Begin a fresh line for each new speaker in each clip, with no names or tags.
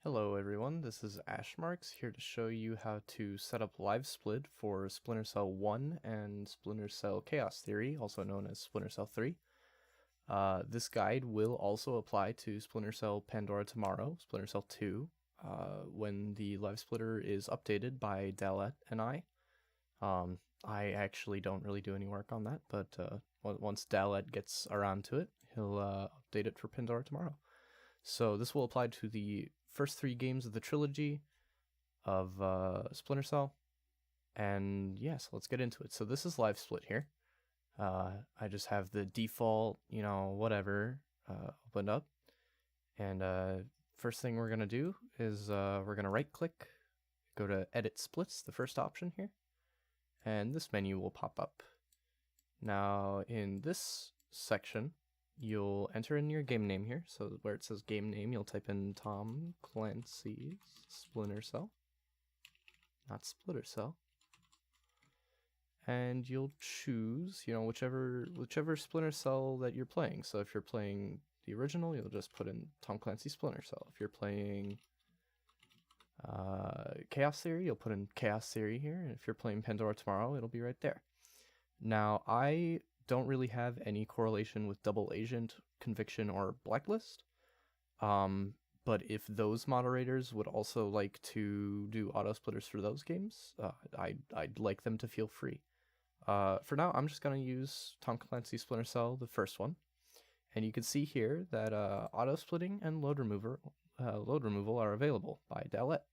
Hello everyone, this is Ashmarks here to show you how to set up live split for Splinter Cell 1 and Splinter Cell Chaos Theory, also known as Splinter Cell 3. This guide will also apply to Splinter Cell Pandora Tomorrow, Splinter Cell 2, when the live splitter is updated by Dalette and I. I actually don't really do any work on that, but once Dalette gets around to it, he'll update it for Pandora Tomorrow. So this will apply to the first 3 games of the trilogy of Splinter Cell. And yes, let's get into it. So this is live split here. I just have the default, whatever, opened up. And first thing we're going to do is we're going to right click, go to edit splits, the first option here. And this menu will pop up. Now in this section, you'll enter in your game name here. So where it says game name, you'll type in Tom Clancy's Splinter Cell, not Splitter Cell. And you'll choose, whichever Splinter Cell that you're playing. So if you're playing the original, you'll just put in Tom Clancy Splinter Cell. If you're playing Chaos Theory, you'll put in Chaos Theory here. And if you're playing Pandora Tomorrow, it'll be right there. Now, I don't really have any correlation with Double Agent, Conviction, or Blacklist. But if those moderators would also like to do auto splitters for those games, I'd like them to feel free. For now, I'm just going to use Tom Clancy Splinter Cell, the first one. And you can see here that auto splitting and load removal are available by Dalette.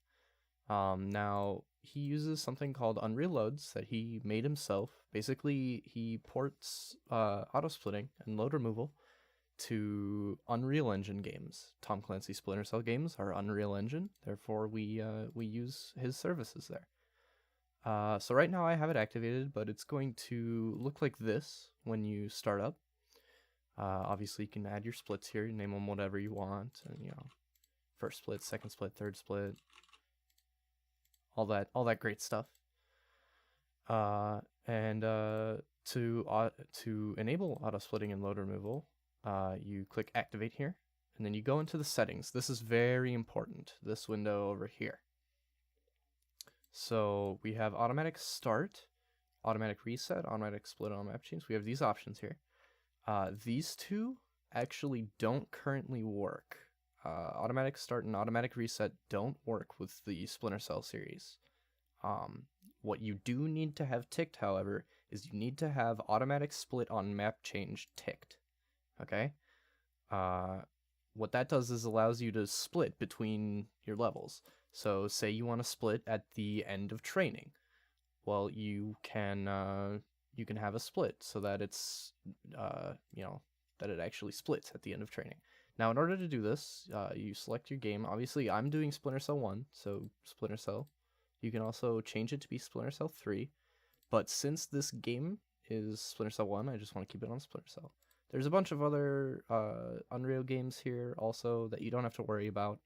Now, he uses something called Unreal Loads that he made himself. Basically, he ports auto splitting and load removal to Unreal Engine games. Tom Clancy Splinter Cell games are Unreal Engine, therefore we use his services there. So right now I have it activated, but it's going to look like this when you start up. Obviously, you can add your splits here, name them whatever you want, and first split, second split, third split, all that great stuff. And to enable auto splitting and load removal, you click activate here, and then you go into the settings. This is very important, this window over here. So we have automatic start, automatic reset, automatic split on map change. We have these options here. These two actually don't currently work. Automatic start and automatic reset don't work with the Splinter Cell series. What you do need to have ticked, however, is you need to have automatic split on map change ticked. Okay? What that does is allows you to split between your levels. So say you want to split at the end of training. Well, you can have a split so that it's that it actually splits at the end of training. Now, in order to do this, you select your game. Obviously, I'm doing Splinter Cell 1, so Splinter Cell. You can also change it to be Splinter Cell 3. But since this game is Splinter Cell 1, I just want to keep it on Splinter Cell. There's a bunch of other Unreal games here also that you don't have to worry about.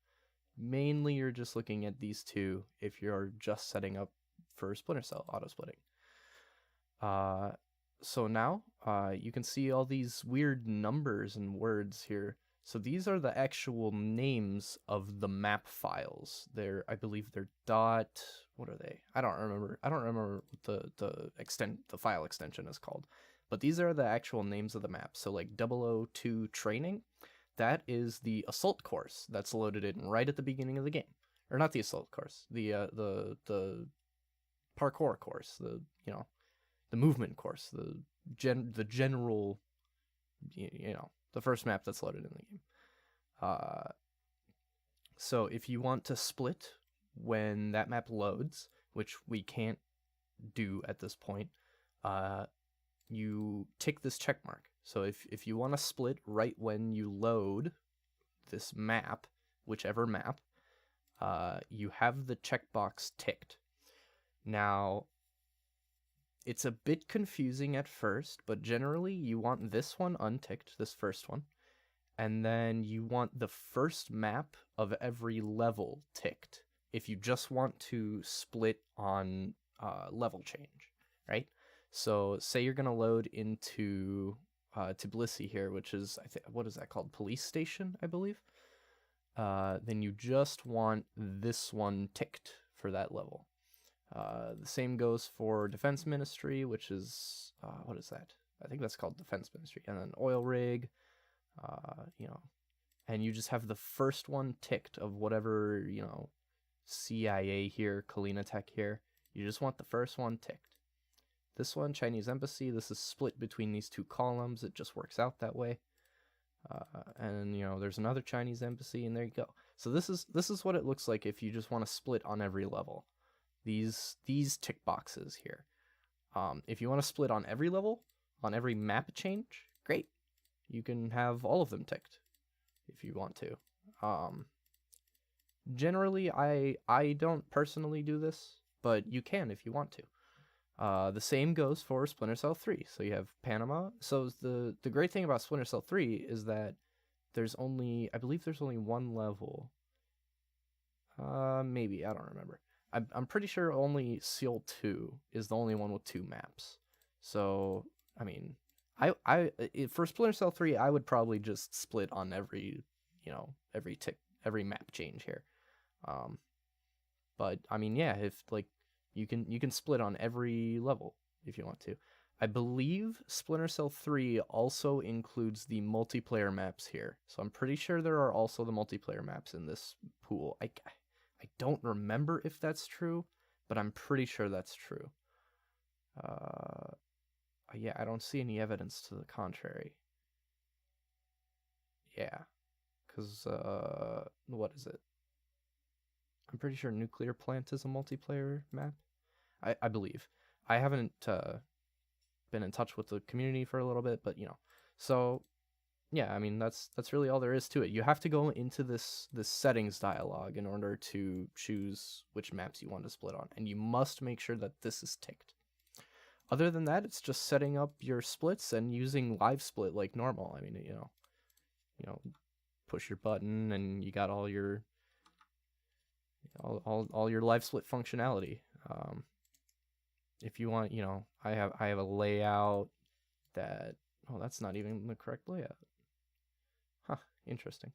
Mainly, you're just looking at these two if you're just setting up for Splinter Cell auto-splitting. So now, you can see all these weird numbers and words here. So these are the actual names of the map files. I believe they're dot. What are they? I don't remember. I don't remember what the file extension is called. But these are the actual names of the map. So like 002 training, that is the assault course that's loaded in right at the beginning of the game. Or not the assault course, the parkour course, the movement course, the general, the first map that's loaded in the game. So if you want to split when that map loads, which we can't do at this point, you tick this check mark. So if you want to split right when you load this map, whichever map, you have the checkbox ticked. Now, it's a bit confusing at first, but generally you want this one unticked, this first one, and then you want the first map of every level ticked if you just want to split on level change, right? So say you're going to load into Tbilisi here, which is, what is that called? Police station, I believe. then you just want this one ticked for that level. The same goes for Defense Ministry, which is, what is that? I think that's called Defense Ministry. And then Oil Rig, and you just have the first one ticked of whatever, CIA here, Kalina Tech here. You just want the first one ticked. This one, Chinese Embassy, this is split between these two columns. It just works out that way. And there's another Chinese Embassy, and there you go. So this is what it looks like if you just want to split on every level. These tick boxes here. If you want to split on every level, on every map change, great. You can have all of them ticked if you want to. Generally, I don't personally do this, but you can if you want to. The same goes for Splinter Cell 3. So you have Panama. So the great thing about Splinter Cell 3 is that I believe there's only one level. Maybe, I don't remember. I'm pretty sure only Seal 2 is the only one with 2 maps. So, I mean, for Splinter Cell 3, I would probably just split on every map change here. But I mean, yeah, if you can split on every level if you want to. I believe Splinter Cell 3 also includes the multiplayer maps here. So I'm pretty sure there are also the multiplayer maps in this pool. I don't remember if that's true, but I'm pretty sure that's true. Yeah, I don't see any evidence to the contrary. Yeah, because, what is it? I'm pretty sure Nuclear Plant is a multiplayer map. I believe. I haven't been in touch with the community for a little bit, but so yeah, I mean that's really all there is to it. You have to go into this settings dialog in order to choose which maps you want to split on, and you must make sure that this is ticked. Other than that, it's just setting up your splits and using live split like normal. I mean, push your button and you got all your all your live split functionality. If you want, I have a layout that, that's not even the correct layout. Huh, interesting.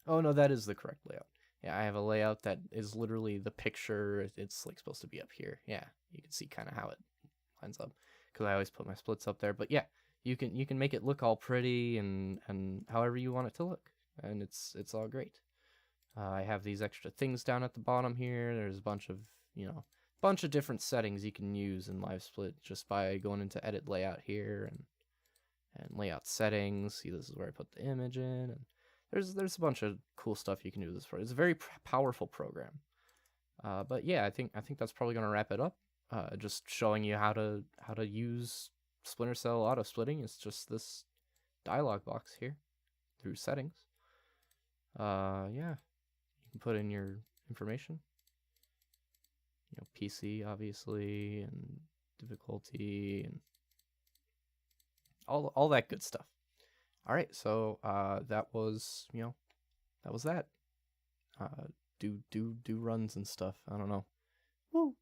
Oh no, that is the correct layout. Yeah, I have a layout that is literally the picture. It's like supposed to be up here. Yeah, you can see kind of how it lines up because I always put my splits up there. But yeah, you can make it look all pretty and however you want it to look, and it's all great. I have these extra things down at the bottom here. There's a bunch of different settings you can use in live split just by going into edit layout here and layout settings. See, this is where I put the image in, and there's a bunch of cool stuff you can do this for. It's a very powerful program. But yeah, I think that's probably gonna wrap it up. Just showing you how to use Splinter Cell auto splitting. It's just this dialog box here through settings. Yeah, you can put in your information. PC obviously, and difficulty, and all that good stuff. All right, so that was that. Do runs and stuff. I don't know. Woo.